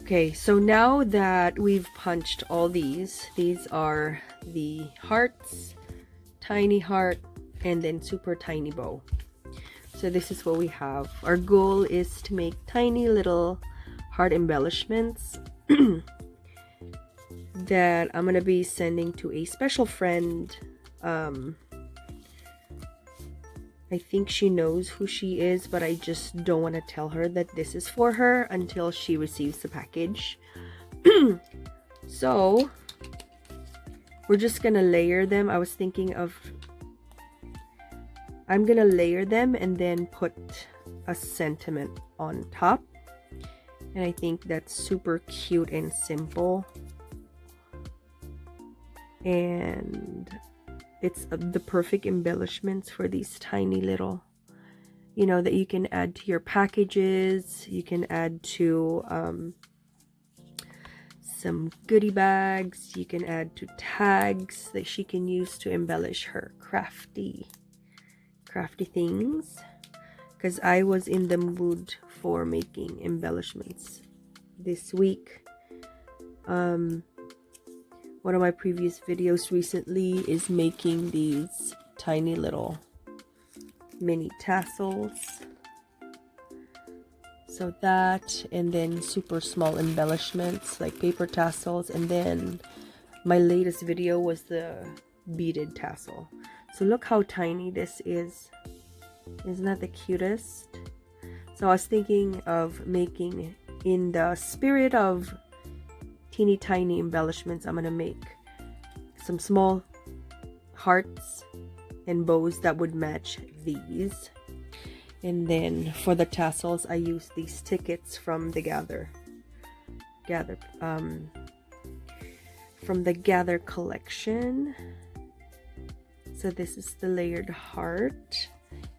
Okay, so now that we've punched all these are the hearts, tiny heart, and then super tiny bow. So this is what we have. Our goal is to make tiny little heart embellishments that I'm gonna be sending to a special friend. I think she knows who she is, but I just don't want to tell her that this is for her until she receives the package. So we're just gonna layer them. I was thinking of I'm gonna layer them and then put a sentiment on top, and I think that's super cute and simple, and it's the perfect embellishments for these tiny little, you know, that you can add to your packages. You can add to some goodie bags. You can add to tags that she can use to embellish her crafty things, because I was in the mood for making embellishments this week. One of my previous videos recently is making these tiny little mini tassels. So that, and then super small embellishments like paper tassels, and then my latest video was the beaded tassel. So look how tiny this is. Isn't that the cutest? So I was thinking of making, in the spirit of teeny tiny embellishments, I'm gonna make some small hearts and bows that would match these. And then for the tassels, I use these tickets from the Gather collection. So this is the layered heart,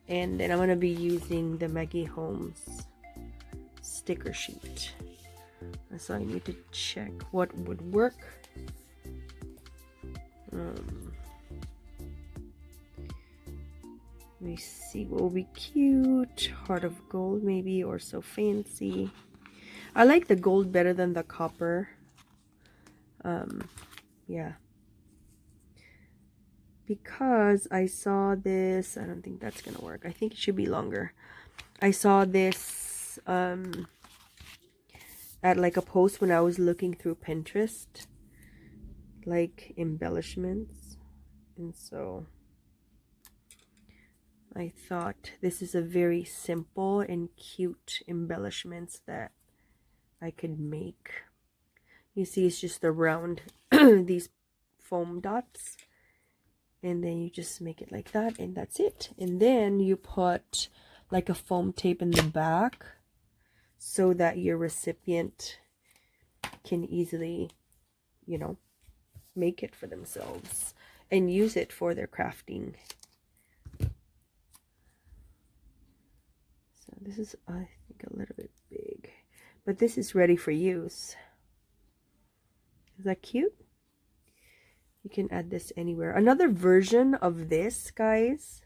and then I'm gonna be using the Maggie Holmes sticker sheet. So I need to check what would work. Let me see what will be cute. Heart of gold maybe, or so fancy. I like the gold better than the copper. Yeah. Because I saw this, I don't think that's gonna work. I think it should be longer. I saw this at like a post when I was looking through Pinterest, like embellishments, and so I thought this is a very simple and cute embellishments that I could make. You see, it's just around these foam dots, and then you just make it like that, and that's it. And then you put like a foam tape in the back so that your recipient can easily, you know, make it for themselves and use it for their crafting. So this is, I think, a little bit big, but this is ready for use. Is that cute? You can add this anywhere. Another version of this, guys,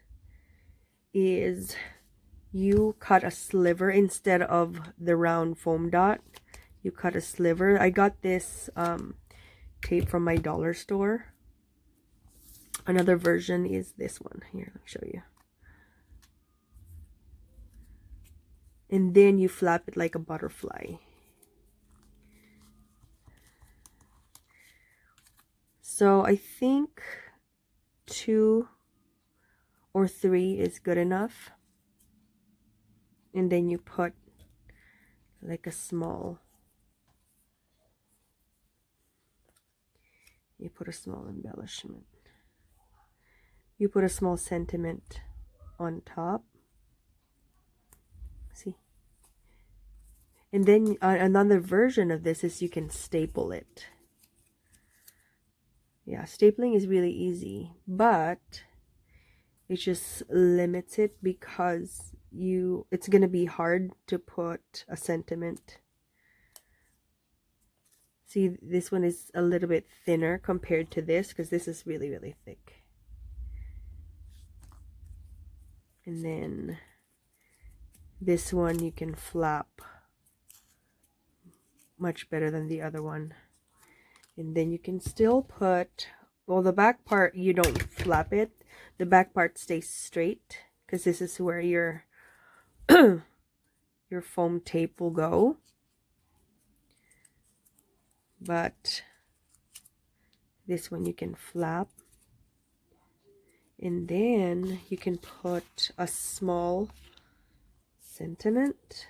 is you cut a sliver instead of the round foam dot. You cut a sliver. I got this tape from my dollar store. Another version is this one. Here, let me show you. And then you flap it like a butterfly. So I think 2 or 3 is good enough. And then you put like a small, you put a small embellishment. You put a small sentiment on top. See? And then another version of this is you can staple it. Yeah, stapling is really easy, but it just limits it because it's gonna be hard to put a sentiment. See, this one is a little bit thinner compared to this, because this is really, really thick. And then this one you can flap much better than the other one. And then you can still put, well, the back part, you don't flap it. The back part stays straight because this is where your your foam tape will go. But this one you can flap. And then you can put a small sentiment.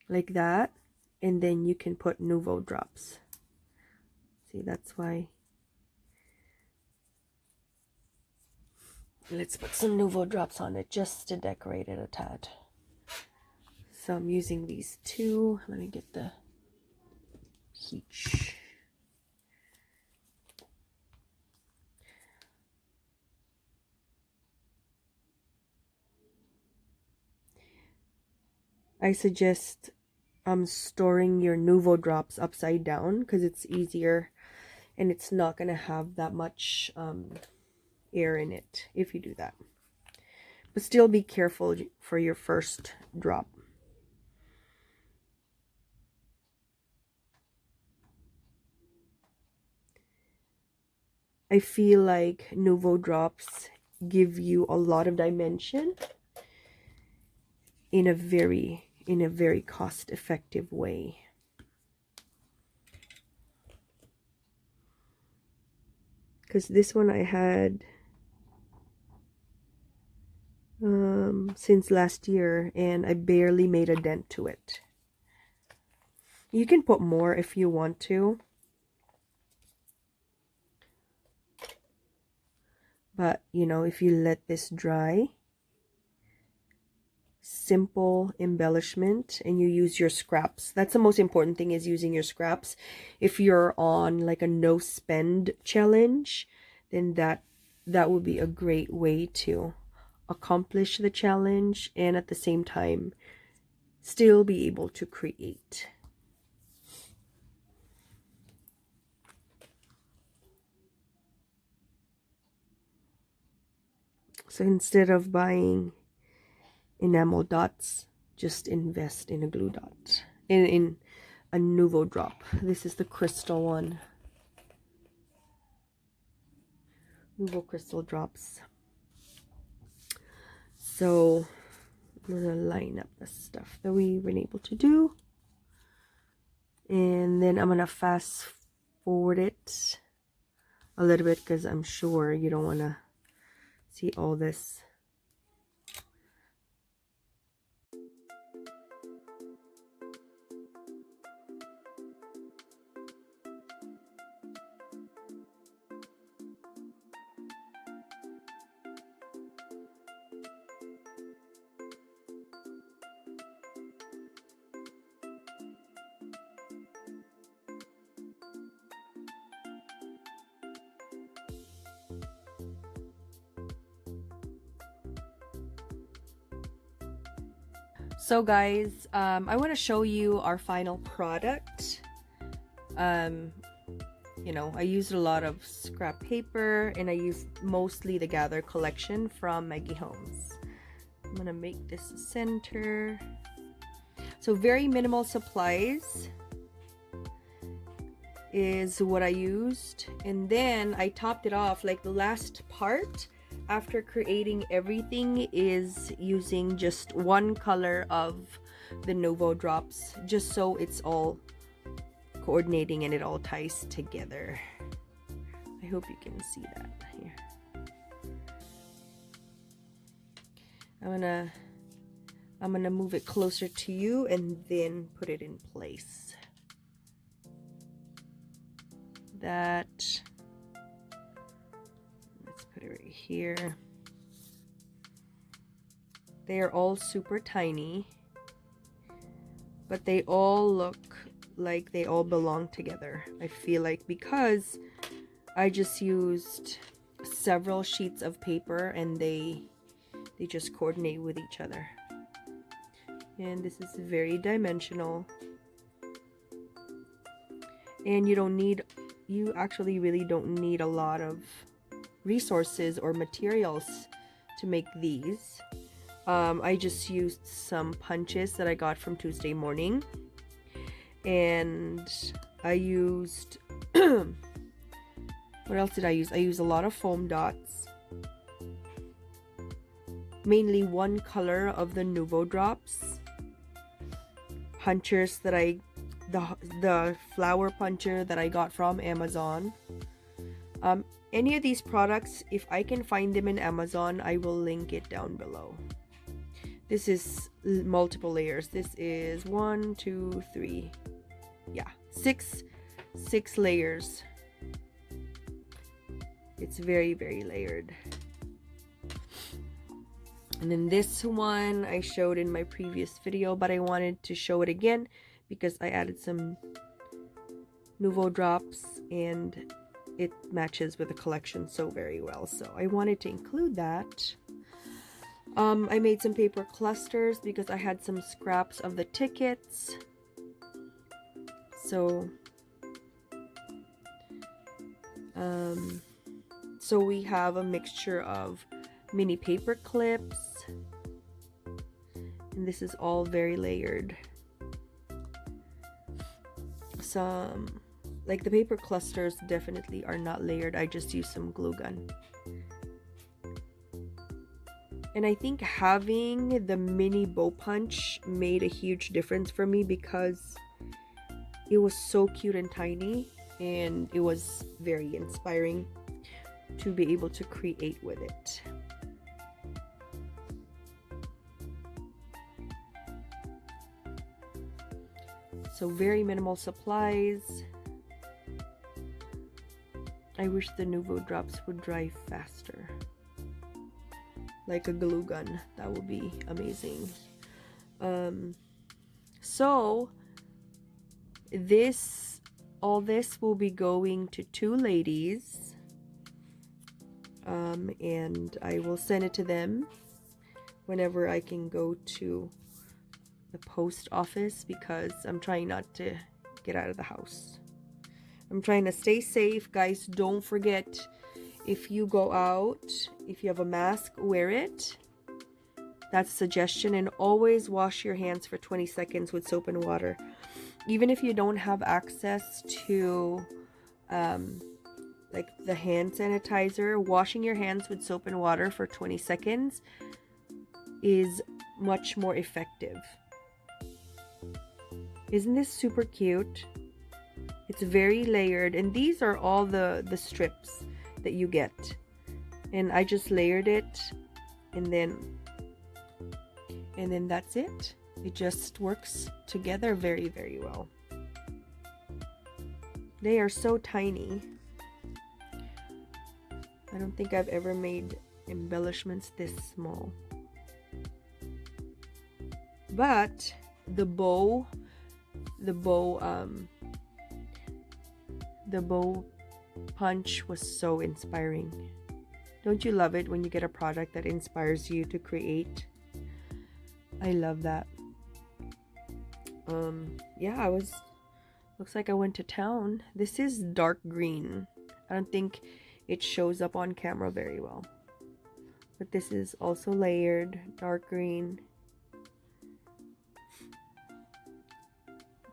Like that. And then you can put Nouveau drops. See, that's why. Let's put some Nouveau drops on it just to decorate it a tad. So I'm using these two. Let me get the peach. I suggest storing your Nouveau drops upside down because it's easier and it's not going to have that much air in it if you do that. But still be careful for your first drop. I feel like Nouveau drops give you a lot of dimension in a very cost-effective way. Because this one I had since last year and I barely made a dent to it. You can put more if you want to, but you know, if you let this dry, simple embellishment, and you use your scraps. That's the most important thing, is using your scraps. If you're on like a no spend challenge, then that would be a great way to accomplish the challenge and at the same time still be able to create. So instead of buying enamel dots, just invest in a glue dot, in a Nouveau drop. This is the crystal one. Nouveau crystal drops. So I'm gonna line up the stuff that we've been able to do, and then I'm gonna fast forward it a little bit because I'm sure you don't want to see all this. So guys, I want to show you our final product. You know, I used a lot of scrap paper and I used mostly the Gather collection from Maggie Holmes. I'm gonna make this a center. So very minimal supplies is what I used, and then I topped it off. Like the last part after creating everything is using just one color of the Nouveau drops, just so it's all coordinating and it all ties together. I hope you can see that here. I'm gonna move it closer to you and then put it in place. Let's put it right here. They are all super tiny, but they all look like they all belong together. I feel like, because I just used several sheets of paper and they just coordinate with each other. And this is very dimensional, and you actually really don't need a lot of resources or materials to make these. I just used some punches that I got from Tuesday Morning, and I used what else did I use? I used a lot of foam dots, mainly one color of the Nuvo drops, punchers that the flower puncher that I got from Amazon. Any of these products, if I can find them in Amazon, I will link it down below. This is multiple layers. This is 1, 2, 3, yeah, six layers. It's very, very layered. And then this one I showed in my previous video, but I wanted to show it again because I added some Nuvo drops and it matches with the collection so very well. So I wanted to include that. I made some paper clusters because I had some scraps of the tickets. So we have a mixture of mini paper clips, and this is all very layered. Some, like the paper clusters, definitely are not layered. I just used some glue gun. And I think having the mini bow punch made a huge difference for me because it was so cute and tiny, and it was very inspiring to be able to create with it. So very minimal supplies. I wish the Nuvo drops would dry faster. Like a glue gun. That would be amazing. So all this will be going to 2 ladies. And I will send it to them whenever I can go to the post office because I'm trying not to get out of the house. I'm trying to stay safe. Guys, don't forget, if you go out, if you have a mask, wear it. That's a suggestion. And always wash your hands for 20 seconds with soap and water. Even if you don't have access to like the hand sanitizer, washing your hands with soap and water for 20 seconds is much more effective. Isn't this super cute? It's very layered, and these are all the strips that you get, and I just layered it, and then that's it. It just works together very, very well. They are so tiny. I don't think I've ever made embellishments this small. But the bow punch was so inspiring. Don't you love it when you get a product that inspires you to create? I love that. Yeah, looks like I went to town. This is dark green. I don't think it shows up on camera very well, but this is also layered dark green.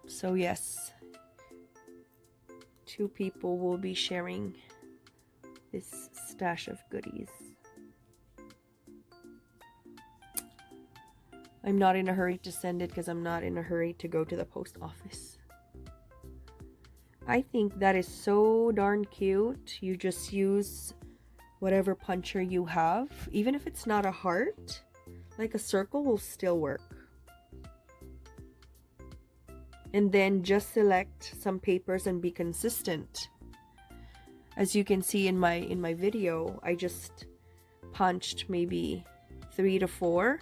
So yes, 2 people will be sharing this stash of goodies. I'm not in a hurry to send it because I'm not in a hurry to go to the post office. I think that is so darn cute. You just use whatever puncher you have. Even if it's not a heart, like a circle will still work. And then just select some papers and be consistent. As you can see in my video, I just punched maybe 3 to 4,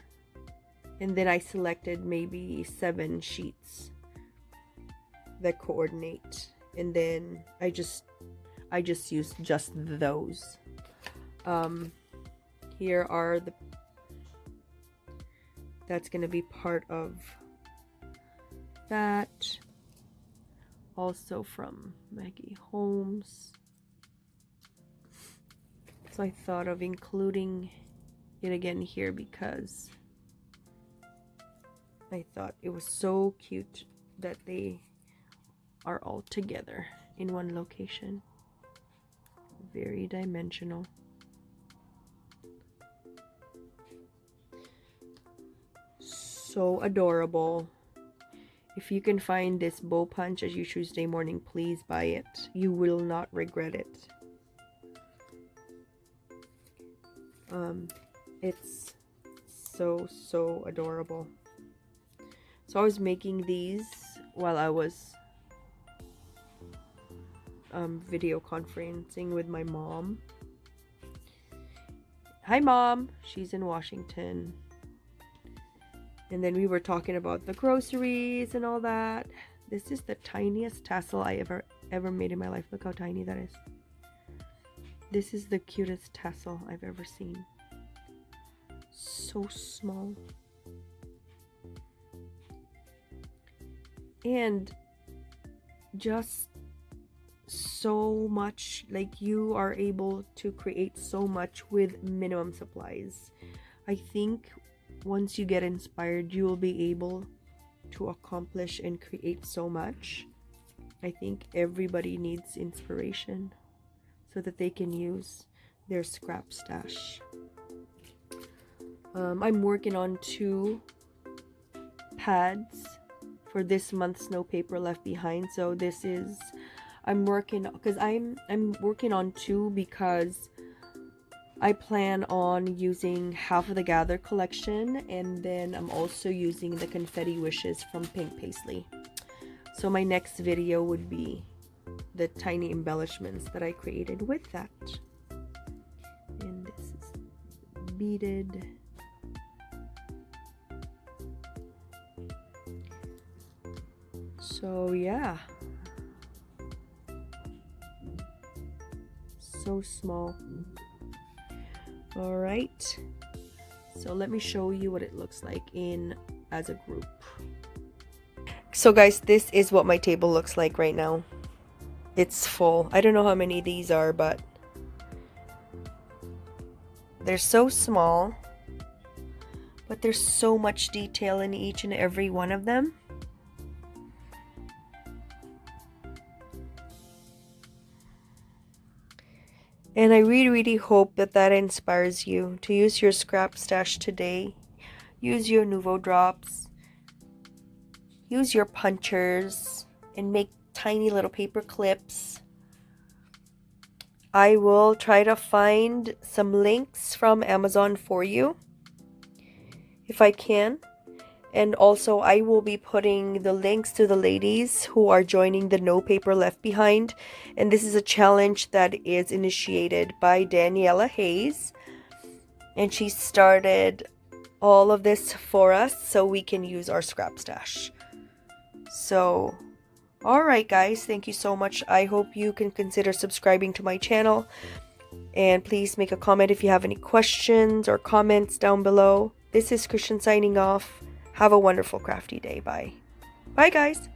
and then I selected maybe 7 sheets that coordinate, and then I just used just those. Here are that's gonna be part of that. Also from Maggie Holmes. So I thought of including it again here because I thought it was so cute that they are all together in one location. Very dimensional. So adorable. If you can find this bow punch as your Tuesday morning, please buy it. You will not regret it. It's so adorable. So I was making these while I was video conferencing with my mom. Hi Mom, she's in Washington. And then we were talking about the groceries and all that. This is the tiniest tassel I ever made in my life. Look how tiny that is. This is the cutest tassel I've ever seen. So small. And just so much, like you are able to create so much with minimum supplies. I think once you get inspired, you will be able to accomplish and create so much. I think everybody needs inspiration so that they can use their scrap stash. I'm working on 2 pads for this month's No Paper Left Behind. So this is, I'm working on 2 because I plan on using half of the Gather collection, and then I'm also using the Confetti Wishes from Pink Paisley. So my next video would be the tiny embellishments that I created with that. And this is beaded. So yeah. So small. Alright, so let me show you what it looks like as a group. So guys, this is what my table looks like right now. It's full. I don't know how many these are, but they're so small, but there's so much detail in each and every one of them. And I really hope that inspires you to use your scrap stash today. Use your Nouveau drops. Use your punchers and make tiny little paper clips. I will try to find some links from Amazon for you if I can. And also I will be putting the links to the ladies who are joining the No Paper Left Behind. And this is a challenge that is initiated by Daniela Hayes. And she started all of this for us so we can use our scrap stash. So, alright guys, thank you so much. I hope you can consider subscribing to my channel. And please make a comment if you have any questions or comments down below. This is Christian signing off. Have a wonderful crafty day. Bye. Bye, guys.